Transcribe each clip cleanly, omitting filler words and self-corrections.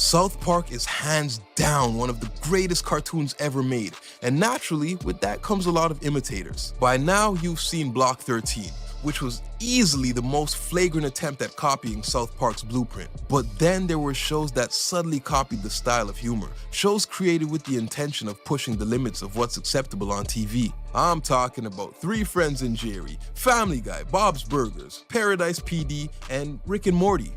South Park is hands down one of the greatest cartoons ever made, and naturally, with that comes a lot of imitators. By now, you've seen Block 13, which was easily the most flagrant attempt at copying South Park's blueprint. But then there were shows that subtly copied the style of humor, shows created with the intention of pushing the limits of what's acceptable on TV. I'm talking about Three Friends and Jerry, Family Guy, Bob's Burgers, Paradise PD, and Rick and Morty.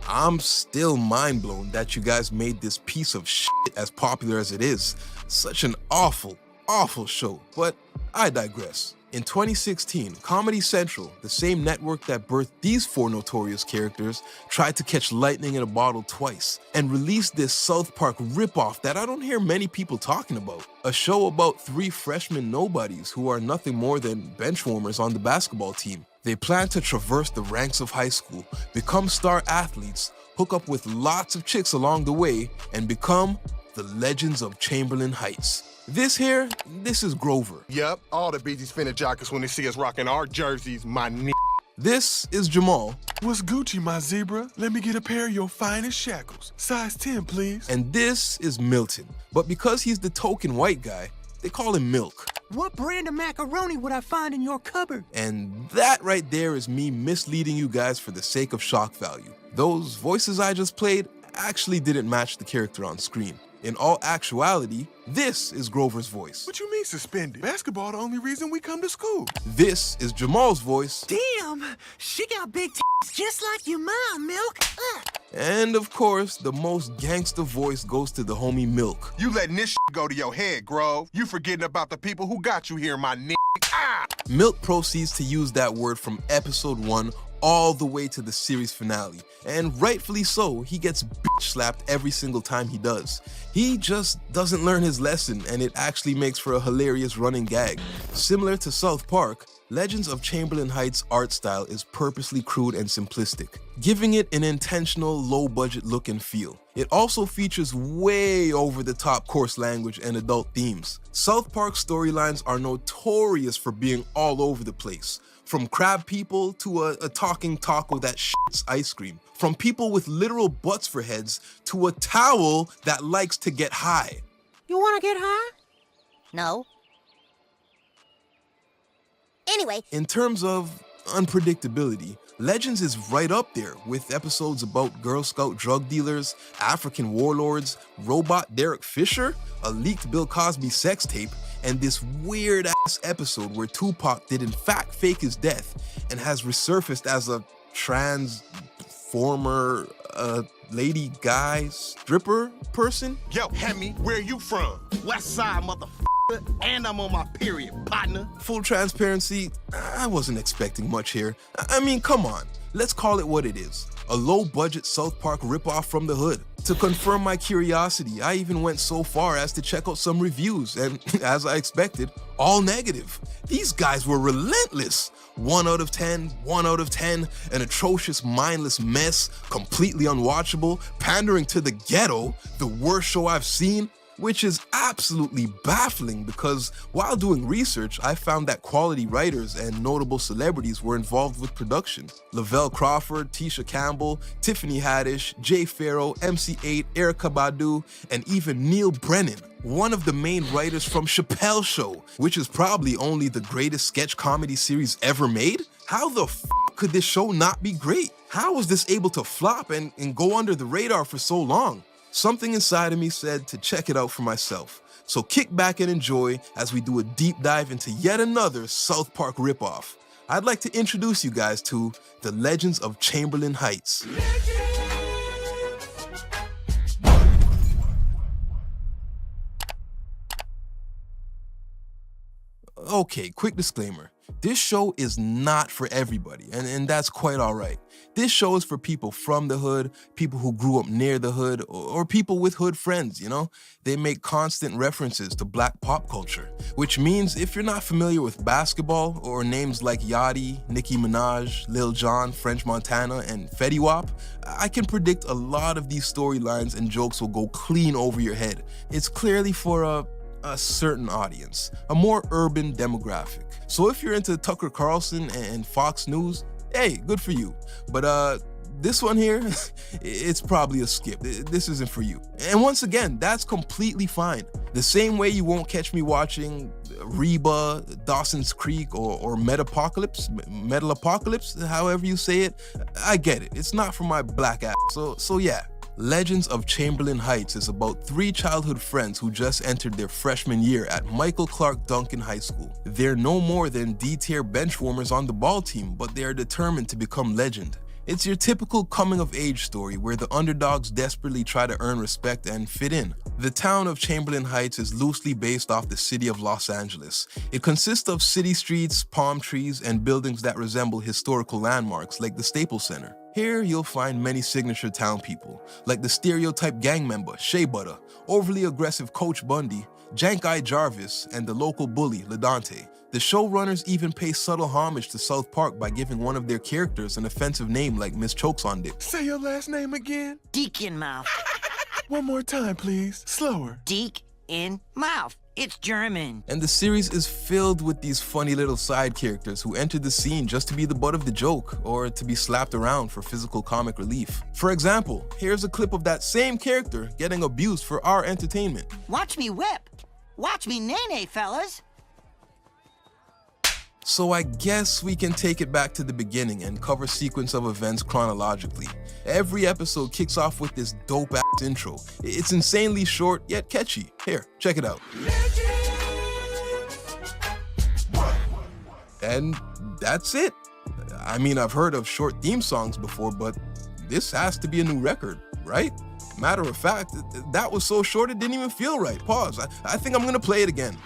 I'm still mind blown that you guys made this piece of shit as popular as it is. Such an awful, awful show, but I digress. In 2016, Comedy Central, the same network that birthed these four notorious characters, tried to catch lightning in a bottle twice and released this South Park ripoff that I don't hear many people talking about. A show about three freshman nobodies who are nothing more than benchwarmers on the basketball team. They plan to traverse the ranks of high school, become star athletes, hook up with lots of chicks along the way, and become the Legends of Chamberlain Heights. This is Grover. Yep, all the BGs finna jock us when they see us rocking our jerseys, my n***. This is Jamal. What's Gucci, my zebra? Let me get a pair of your finest shackles. Size 10, please. And this is Milton. But because he's the token white guy, they call him Milk. What brand of macaroni would I find in your cupboard? And that right there is me misleading you guys for the sake of shock value. Those voices I just played actually didn't match the character on screen. In all actuality, this is Grover's voice. What you mean suspended? Basketball the only reason we come to school. This is Jamal's voice. Damn, she got big tits just like your mom, Milk. And of course, the most gangster voice goes to the homie Milk. You letting this go to your head, Grove. You forgetting about the people who got you here, my n***. Milk proceeds to use that word from episode 1 all the way to the series finale. And rightfully so, he gets bitch slapped every single time he does. He just doesn't learn his lesson, and it actually makes for a hilarious running gag. Similar to South Park, Legends of Chamberlain Heights' art style is purposely crude and simplistic, giving it an intentional low-budget look and feel. It also features way over-the-top coarse language and adult themes. South Park storylines are notorious for being all over the place, from crab people to a talking taco that shits ice cream, from people with literal butts for heads to a towel that likes to get high. You wanna get high? No. Anyway. In terms of unpredictability, Legends is right up there with episodes about Girl Scout drug dealers, African warlords, robot Derek Fisher, a leaked Bill Cosby sex tape, and this weird-ass episode where Tupac did in fact fake his death and has resurfaced as a trans former lady guy stripper person. Yo, Hemi, where you from? West Side, motherfucker. And I'm on my period, partner. Full transparency, I wasn't expecting much here. I mean, come on. Let's call it what it is. A low-budget South Park ripoff from the hood. To confirm my curiosity, I even went so far as to check out some reviews, and as I expected, all negative. These guys were relentless. 1 out of 10, 1 out of 10, an atrocious, mindless mess, completely unwatchable, pandering to the ghetto, the worst show I've seen. Which is absolutely baffling because while doing research, I found that quality writers and notable celebrities were involved with production. Lavelle Crawford, Tisha Campbell, Tiffany Haddish, Jay Farrow, MC8, Erykah Badu, and even Neil Brennan, one of the main writers from Chappelle's Show, which is probably only the greatest sketch comedy series ever made. How the f*** could this show not be great? How was this able to flop and go under the radar for so long? Something inside of me said to check it out for myself. So kick back and enjoy as we do a deep dive into yet another South Park ripoff. I'd like to introduce you guys to the Legends of Chamberlain Heights. Okay, quick disclaimer. This show is not for everybody, and that's quite all right. This show is for people from the hood, people who grew up near the hood, or people with hood friends, you know? They make constant references to black pop culture, which means if you're not familiar with basketball or names like Yachty, Nicki Minaj, Lil Jon, French Montana, and Fetty Wap, I can predict a lot of these storylines and jokes will go clean over your head. It's clearly for a certain audience, a more urban demographic. So if you're into Tucker Carlson and Fox News, hey, good for you. But this one here, it's probably a skip. This isn't for you. And once again, that's completely fine. The same way you won't catch me watching Reba, Dawson's Creek, or Metalocalypse, however you say it. I get it. It's not for my black ass. So yeah. Legends of Chamberlain Heights is about 3 childhood friends who just entered their freshman year at Michael Clark Duncan High School. They're no more than D-tier benchwarmers on the ball team, but they are determined to become legend. It's your typical coming-of-age story where the underdogs desperately try to earn respect and fit in. The town of Chamberlain Heights is loosely based off the city of Los Angeles. It consists of city streets, palm trees, and buildings that resemble historical landmarks like the Staples Center. Here, you'll find many signature town people, like the stereotype gang member, Shea Butter, overly aggressive Coach Bundy, Jank-Eye Jarvis, and the local bully, LaDante. The showrunners even pay subtle homage to South Park by giving one of their characters an offensive name like Miss Chokes on Dick. Say your last name again. Deek in mouth. One more time, please. Slower. Deek in mouth. It's German. And the series is filled with these funny little side characters who enter the scene just to be the butt of the joke or to be slapped around for physical comic relief. For example, here's a clip of that same character getting abused for our entertainment. Watch me whip. Watch me nay-nay, fellas. So I guess we can take it back to the beginning and cover sequence of events chronologically. Every episode kicks off with this dope-ass intro. It's insanely short, yet catchy. Here, check it out. And that's it. I mean, I've heard of short theme songs before, but this has to be a new record, right? Matter of fact, that was so short it didn't even feel right. Pause. I think I'm gonna play it again.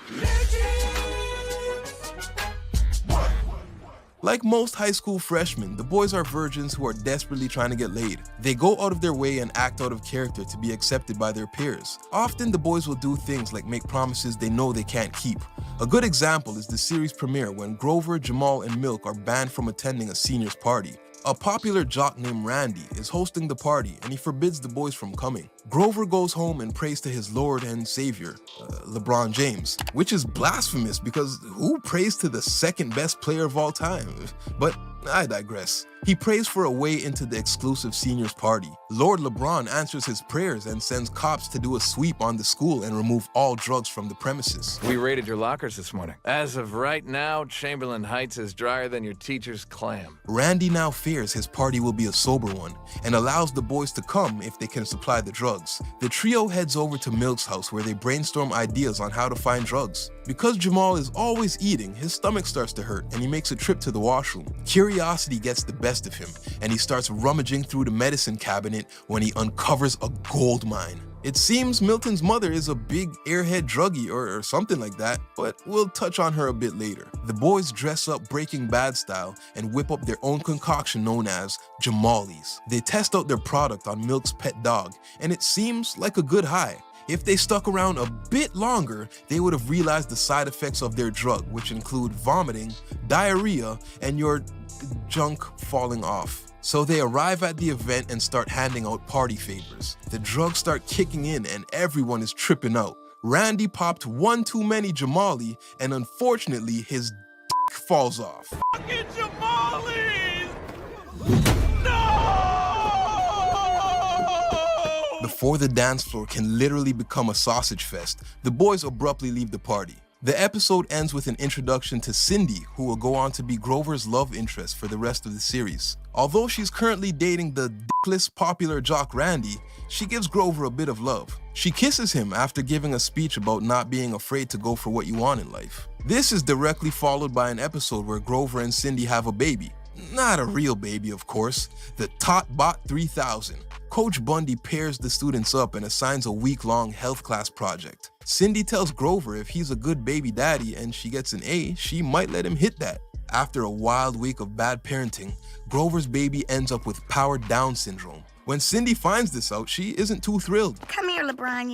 Like most high school freshmen, the boys are virgins who are desperately trying to get laid. They go out of their way and act out of character to be accepted by their peers. Often the boys will do things like make promises they know they can't keep. A good example is the series premiere when Grover, Jamal, and Milk are banned from attending a seniors party. A popular jock named Randy is hosting the party and he forbids the boys from coming. Grover goes home and prays to his Lord and Savior, LeBron James, which is blasphemous because who prays to the second best player of all time? But I digress. He prays for a way into the exclusive seniors party. Lord LeBron answers his prayers and sends cops to do a sweep on the school and remove all drugs from the premises. We raided your lockers this morning. As of right now, Chamberlain Heights is drier than your teacher's clam. Randy now fears his party will be a sober one and allows the boys to come if they can supply the drugs. The trio heads over to Milk's house where they brainstorm ideas on how to find drugs. Because Jamal is always eating, his stomach starts to hurt and he makes a trip to the washroom. Curiosity gets the best of him and he starts rummaging through the medicine cabinet when he uncovers a gold mine. It seems Milton's mother is a big airhead druggie or something like that, but we'll touch on her a bit later. The boys dress up Breaking Bad style and whip up their own concoction known as Jamalies. They test out their product on Milk's pet dog, and it seems like a good high. If they stuck around a bit longer, they would have realized the side effects of their drug, which include vomiting, diarrhea, and your junk falling off. So they arrive at the event and start handing out party favors. The drugs start kicking in and everyone is tripping out. Randy popped one too many Jamali and unfortunately his dick falls off. Fucking Jamalies! Before the dance floor can literally become a sausage fest, the boys abruptly leave the party. The episode ends with an introduction to Cindy, who will go on to be Grover's love interest for the rest of the series. Although she's currently dating the dickless popular jock Randy, she gives Grover a bit of love. She kisses him after giving a speech about not being afraid to go for what you want in life. This is directly followed by an episode where Grover and Cindy have a baby. Not a real baby, of course, the Totbot 3000. Coach Bundy pairs the students up and assigns a week-long health class project. Cindy tells Grover if he's a good baby daddy and she gets an A, she might let him hit that. After a wild week of bad parenting, Grover's baby ends up with powered Down syndrome. When Cindy finds this out, she isn't too thrilled. Come here, LeBron,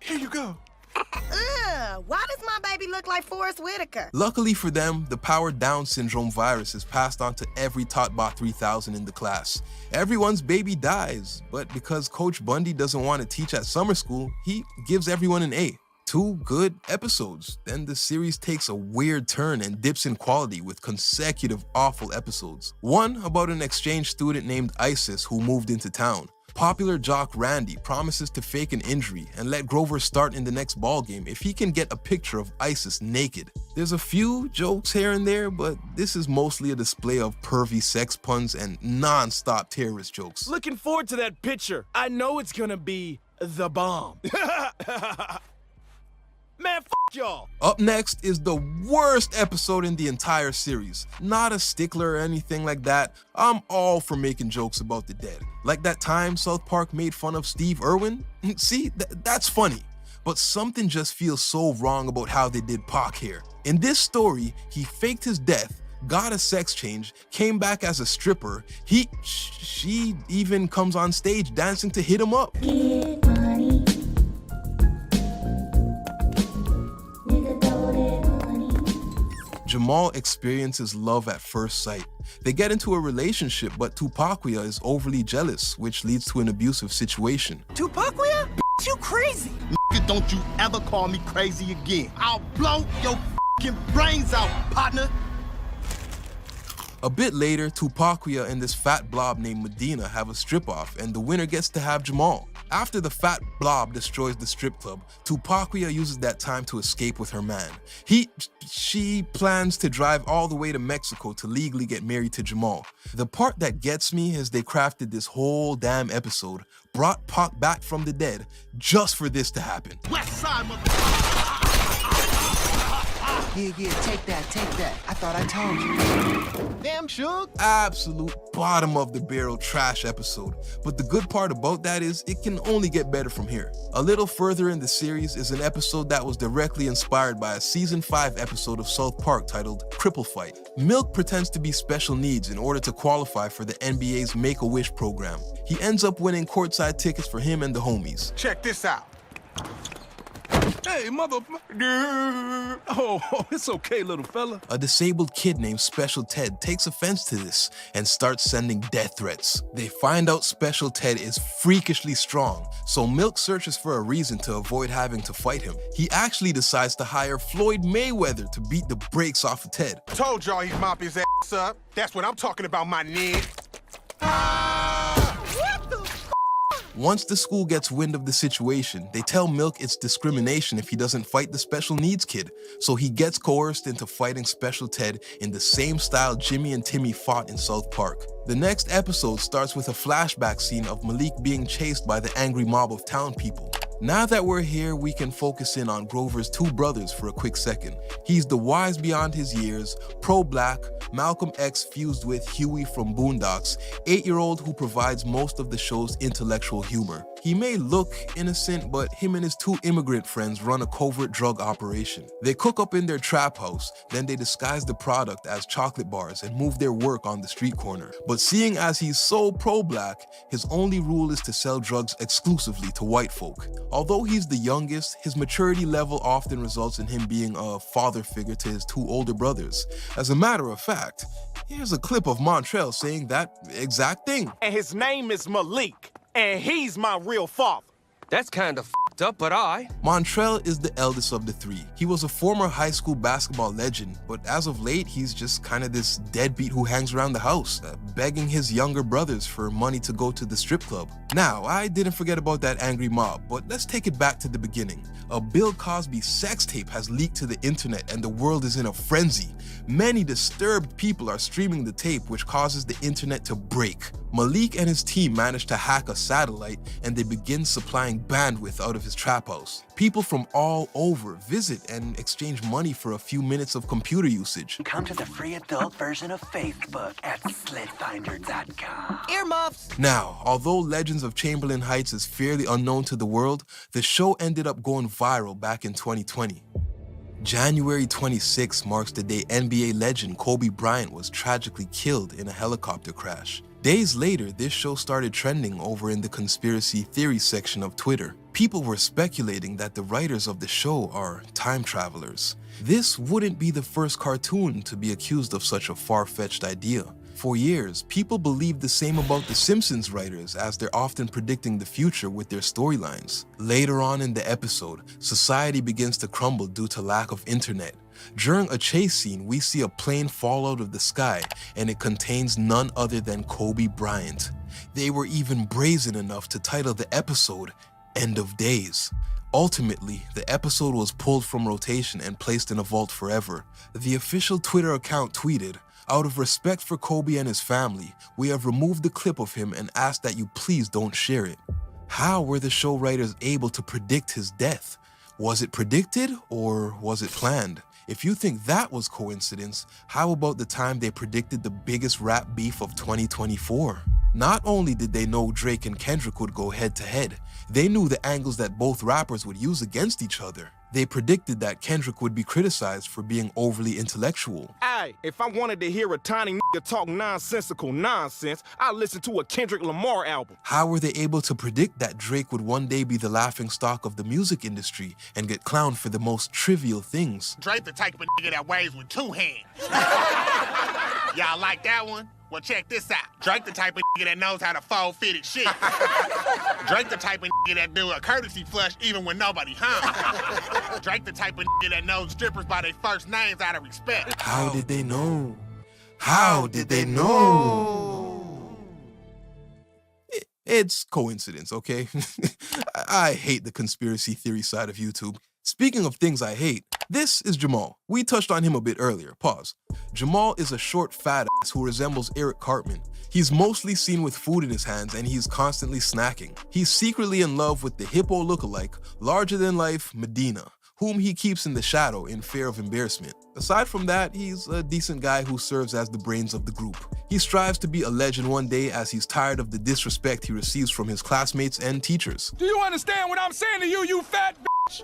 Here you go. Ugh, why does my baby look like Forrest Whitaker? Luckily for them, the powered Down syndrome virus is passed on to every Totbot 3000 in the class. Everyone's baby dies, but because Coach Bundy doesn't want to teach at summer school, he gives everyone an A. 2 good episodes. Then the series takes a weird turn and dips in quality with consecutive awful episodes. One about an exchange student named Isis who moved into town. Popular jock Randy promises to fake an injury and let Grover start in the next ballgame if he can get a picture of Isis naked. There's a few jokes here and there, but this is mostly a display of pervy sex puns and non-stop terrorist jokes. Looking forward to that picture. I know it's gonna be the bomb. Man, y'all. Up next is the worst episode in the entire series. Not a stickler or anything like that. I'm all for making jokes about the dead. Like that time South Park made fun of Steve Irwin? See, that's funny. But something just feels so wrong about how they did Pac here. In this story, he faked his death, got a sex change, came back as a stripper. She even comes on stage dancing to hit him up. Jamal experiences love at first sight. They get into a relationship, but Tupaquia is overly jealous, which leads to an abusive situation. Tupaquia? You crazy. Nigga, don't you ever call me crazy again. I'll blow your fucking brains out, partner. A bit later, Tupaquia and this fat blob named Medina have a strip-off, and the winner gets to have Jamal. After the fat blob destroys the strip club, Tupaquia uses that time to escape with her man. She plans to drive all the way to Mexico to legally get married to Jamal. The part that gets me is they crafted this whole damn episode, brought Pac back from the dead, just for this to happen. West side, motherfucker. Yeah, take that. I thought I told you. Damn sure. Absolute bottom of the barrel trash episode. But the good part about that is it can only get better from here. A little further in the series is an episode that was directly inspired by a season 5 episode of South Park titled Cripple Fight. Milk pretends to be special needs in order to qualify for the NBA's Make-A-Wish program. He ends up winning courtside tickets for him and the homies. Check this out. Hey, mother... Oh, it's okay, little fella. A disabled kid named Special Ted takes offense to this and starts sending death threats. They find out Special Ted is freakishly strong, so Milk searches for a reason to avoid having to fight him. He actually decides to hire Floyd Mayweather to beat the brakes off of Ted. Told y'all he'd mop his ass up. That's what I'm talking about, my nigga. Once the school gets wind of the situation, they tell Milk it's discrimination if he doesn't fight the special needs kid, so he gets coerced into fighting Special Ted in the same style Jimmy and Timmy fought in South Park. The next episode starts with a flashback scene of Malik being chased by the angry mob of town people. Now that we're here, we can focus in on Grover's 2 brothers for a quick second. He's the wise beyond his years, pro-black, Malcolm X fused with Huey from Boondocks, 8-year-old who provides most of the show's intellectual humor. He may look innocent, but him and his 2 immigrant friends run a covert drug operation. They cook up in their trap house, then they disguise the product as chocolate bars and move their work on the street corner. But seeing as he's so pro-black, his only rule is to sell drugs exclusively to white folk. Although he's the youngest, his maturity level often results in him being a father figure to his 2 older brothers. As a matter of fact, here's a clip of Montrell saying that exact thing. And his name is Malik, and he's my real father. That's kind of f***ed up, but Montrell is the eldest of the 3. He was a former high school basketball legend, but as of late, he's just kind of this deadbeat who hangs around the house, begging his younger brothers for money to go to the strip club. Now, I didn't forget about that angry mob, but let's take it back to the beginning. A Bill Cosby sex tape has leaked to the internet and the world is in a frenzy. Many disturbed people are streaming the tape, which causes the internet to break. Malik and his team manage to hack a satellite and they begin supplying bandwidth out of his trap house. People from all over visit and exchange money for a few minutes of computer usage. Come to the free adult version of Facebook at slitfinder.com. Earmuffs. Now, although Legends of Chamberlain Heights is fairly unknown to the world, the show ended up going viral back in 2020. January 26 marks the day NBA legend Kobe Bryant was tragically killed in a helicopter crash. Days later, this show started trending over in the conspiracy theory section of Twitter. People were speculating that the writers of the show are time travelers. This wouldn't be the first cartoon to be accused of such a far-fetched idea. For years, people believed the same about the Simpsons writers, as they're often predicting the future with their storylines. Later on in the episode, society begins to crumble due to lack of internet. During a chase scene, we see a plane fall out of the sky, and it contains none other than Kobe Bryant. They were even brazen enough to title the episode End of Days. Ultimately, the episode was pulled from rotation and placed in a vault forever. The official Twitter account tweeted, "Out of respect for Kobe and his family, we have removed the clip of him and ask that you please don't share it." How were the show writers able to predict his death? Was it predicted or was it planned? If you think that was coincidence, how about the time they predicted the biggest rap beef of 2024? Not only did they know Drake and Kendrick would go head to head, they knew the angles that both rappers would use against each other. They predicted that Kendrick would be criticized for being overly intellectual. Hey, if I wanted to hear a tiny nigga talk nonsensical nonsense, I'd listen to a Kendrick Lamar album. How were they able to predict that Drake would one day be the laughingstock of the music industry and get clowned for the most trivial things? Drake the type of nigga that waves with 2 hands. Y'all like that one? Well, check this out. Drake the type of nigga that knows how to fold fitted shit. Drake the type of nigga that do a courtesy flush even when nobody home. Drake the type of nigga that knows strippers by their first names out of respect. How did they know? How did they know? It's coincidence, okay? I hate the conspiracy theory side of YouTube. Speaking of things I hate, this is Jamal. We touched on him a bit earlier. Pause. Jamal is a short fat ass who resembles Eric Cartman. He's mostly seen with food in his hands and he's constantly snacking. He's secretly in love with the hippo lookalike, larger-than-life Medina, whom he keeps in the shadow in fear of embarrassment. Aside from that, he's a decent guy who serves as the brains of the group. He strives to be a legend one day as he's tired of the disrespect he receives from his classmates and teachers. Do you understand what I'm saying to you, you fat bitch?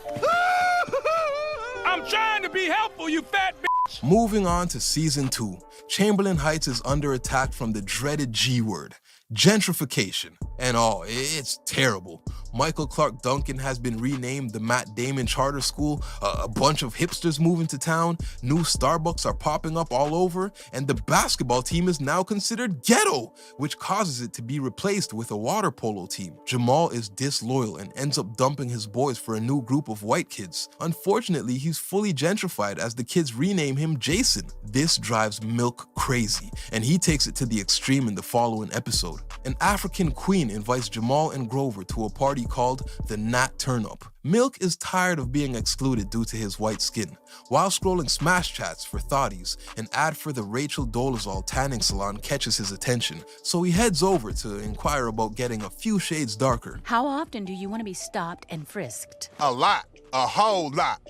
I'm trying to be helpful, you fat bitch. Moving on to season 2, Chamberlain Heights is under attack from the dreaded G word, gentrification. And it's terrible. Michael Clark Duncan has been renamed the Matt Damon Charter School, a bunch of hipsters moving to town, new Starbucks are popping up all over, and the basketball team is now considered ghetto, which causes it to be replaced with a water polo team. Jamal is disloyal and ends up dumping his boys for a new group of white kids. Unfortunately, he's fully gentrified as the kids rename him Jason. This drives Milk crazy, and he takes it to the extreme in the following episode. An African queen invites Jamal and Grover to a party called the Nat Turn-Up. Milk is tired of being excluded due to his white skin. While scrolling Smash Chats for thotties, an ad for the Rachel Dolezal tanning salon catches his attention, so he heads over to inquire about getting a few shades darker. How often do you want to be stopped and frisked? A lot. A whole lot.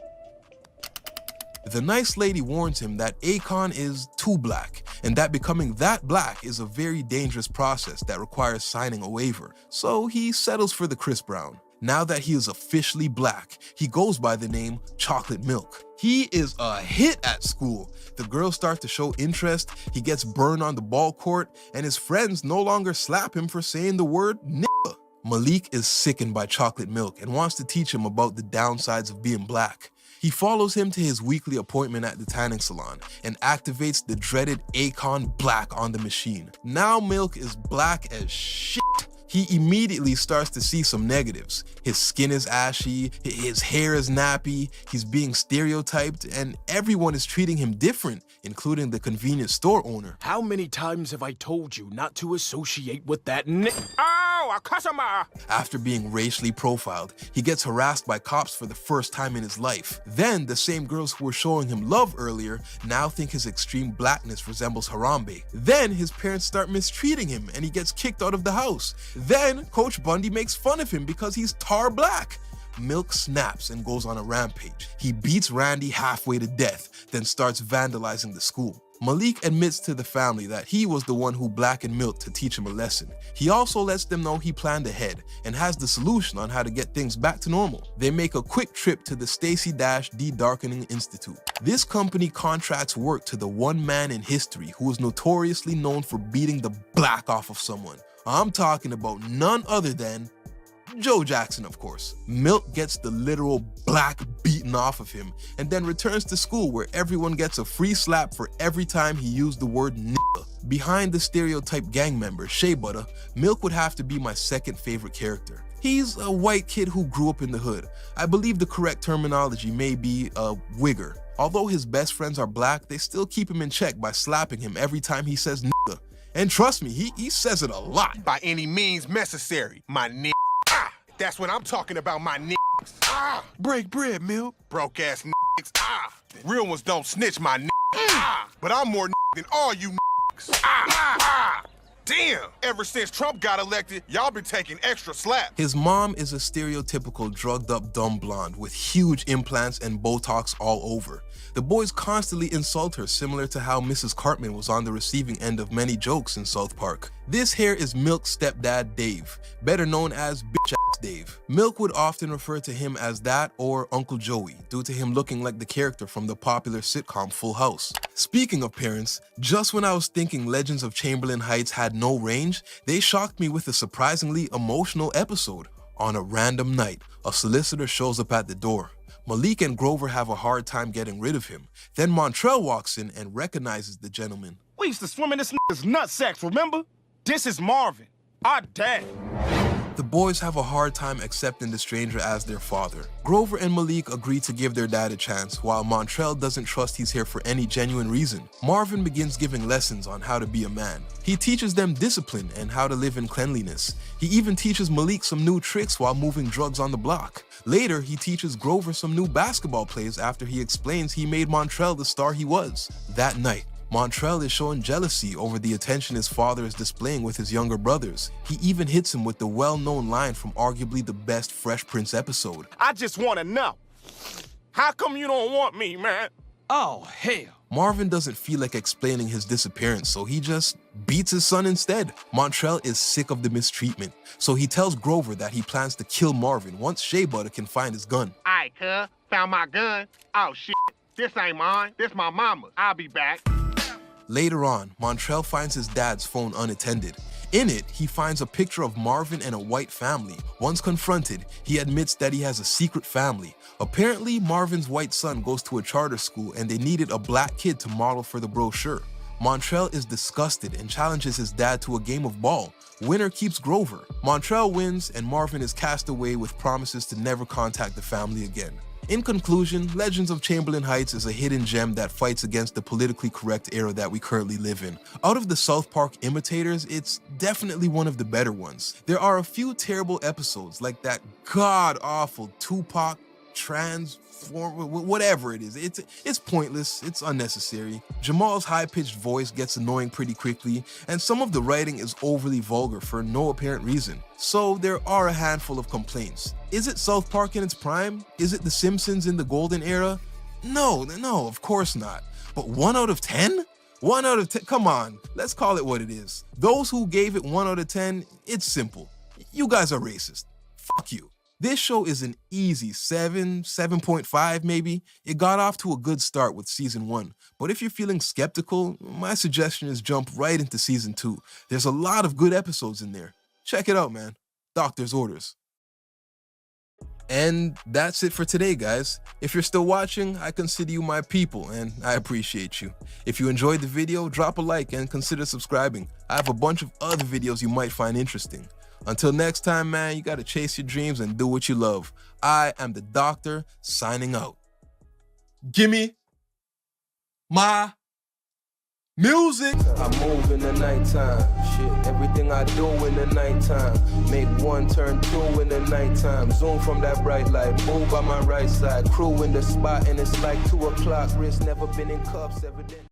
The nice lady warns him that Akon is too black, and that becoming that black is a very dangerous process that requires signing a waiver, so he settles for the Chris Brown. Now that he is officially black, he goes by the name Chocolate Milk. He is a hit at school. The girls start to show interest, he gets burned on the ball court, and his friends no longer slap him for saying the word nigga. Malik is sickened by Chocolate Milk and wants to teach him about the downsides of being black. He follows him to his weekly appointment at the tanning salon and activates the dreaded Akon Black on the machine. Now Milk is black as shit. He immediately starts to see some negatives. His skin is ashy, his hair is nappy, he's being stereotyped, and everyone is treating him different, including the convenience store owner. How many times have I told you not to associate with that Oh, a customer! After being racially profiled, he gets harassed by cops for the first time in his life. Then, the same girls who were showing him love earlier now think his extreme blackness resembles Harambe. Then, his parents start mistreating him and he gets kicked out of the house. Then, Coach Bundy makes fun of him because he's tar black. Milk snaps and goes on a rampage. He beats Randy halfway to death, then starts vandalizing the school. Malik admits to the family that he was the one who blackened Milk to teach him a lesson. He also lets them know he planned ahead and has the solution on how to get things back to normal. They make a quick trip to the Stacey Dash De-Darkening Institute. This company contracts work to the one man in history who is notoriously known for beating the black off of someone. I'm talking about none other than Joe Jackson, of course. Milk gets the literal black beaten off of him and then returns to school where everyone gets a free slap for every time he used the word nigga. Behind the stereotype gang member, Shea Butter, Milk would have to be my second favorite character. He's a white kid who grew up in the hood. I believe the correct terminology may be a wigger. Although his best friends are black, they still keep him in check by slapping him every time he says nigga. And trust me, he says it a lot. By any means necessary, my nigga. That's what I'm talking about, my niggas. Break bread, Milk. Broke ass niggas. Real ones don't snitch, my niggas. But I'm more than all you niggas. Damn! Ever since Trump got elected, y'all been taking extra slaps. His mom is a stereotypical drugged-up dumb blonde with huge implants and Botox all over. The boys constantly insult her, similar to how Mrs. Cartman was on the receiving end of many jokes in South Park. This here is Milk's stepdad, Dave, better known as Bitch-Ass Dave. Milk would often refer to him as that or Uncle Joey, due to him looking like the character from the popular sitcom Full House. Speaking of parents, just when I was thinking Legends of Chamberlain Heights had no range, they shocked me with a surprisingly emotional episode. On a random night, a solicitor shows up at the door. Malik and Grover have a hard time getting rid of him. Then Montrell walks in and recognizes the gentleman. We used to swim in this nigga's nutsacks, remember? This is Marvin, our dad. The boys have a hard time accepting the stranger as their father. Grover and Malik agree to give their dad a chance, while Montrell doesn't trust he's here for any genuine reason. Marvin begins giving lessons on how to be a man. He teaches them discipline and how to live in cleanliness. He even teaches Malik some new tricks while moving drugs on the block. Later, he teaches Grover some new basketball plays after he explains he made Montrell the star he was. That night, Montrell is showing jealousy over the attention his father is displaying with his younger brothers. He even hits him with the well-known line from arguably the best Fresh Prince episode. I just want to know, how come you don't want me, man? Oh, hell. Marvin doesn't feel like explaining his disappearance, so he just beats his son instead. Montrell is sick of the mistreatment, so he tells Grover that he plans to kill Marvin once Shea Butter can find his gun. Aight, cuz, found my gun. Oh, shit. This ain't mine. This my mama's. I'll be back. Later on, Montrell finds his dad's phone unattended. In it, he finds a picture of Marvin and a white family. Once confronted, he admits that he has a secret family. Apparently, Marvin's white son goes to a charter school and they needed a black kid to model for the brochure. Montrell is disgusted and challenges his dad to a game of ball. Winner keeps Grover. Montrell wins and Marvin is cast away with promises to never contact the family again. In conclusion, Legends of Chamberlain Heights is a hidden gem that fights against the politically correct era that we currently live in. Out of the South Park imitators, it's definitely one of the better ones. There are a few terrible episodes like that god-awful Tupac whatever it is. It's pointless, it's unnecessary. Jamal's high-pitched voice gets annoying pretty quickly, and some of the writing is overly vulgar for no apparent reason. So there are a handful of complaints. Is it South Park in its prime? Is it The Simpsons in the golden era? No, of course not. But 1 out of 10? 1 out of 10, come on, let's call it what it is. Those who gave it 1 out of 10, it's simple. You guys are racist. Fuck you. This show is an easy 7, 7.5 maybe. It got off to a good start with season 1, but if you're feeling skeptical, my suggestion is jump right into season 2. There's a lot of good episodes in there. Check it out, man. Doctor's orders. And that's it for today, guys. If you're still watching, I consider you my people, and I appreciate you. If you enjoyed the video, drop a like and consider subscribing. I have a bunch of other videos you might find interesting. Until next time, man, you gotta chase your dreams and do what you love. I am the Doctor, signing out. Gimme my music. I move in the nighttime. Shit, everything I do in the nighttime. Make 1 turn 2 in the nighttime. Zoom from that bright light. Move by my right side. Crew in the spot and it's like 2 o'clock. Wrist never been in cuffs, evident.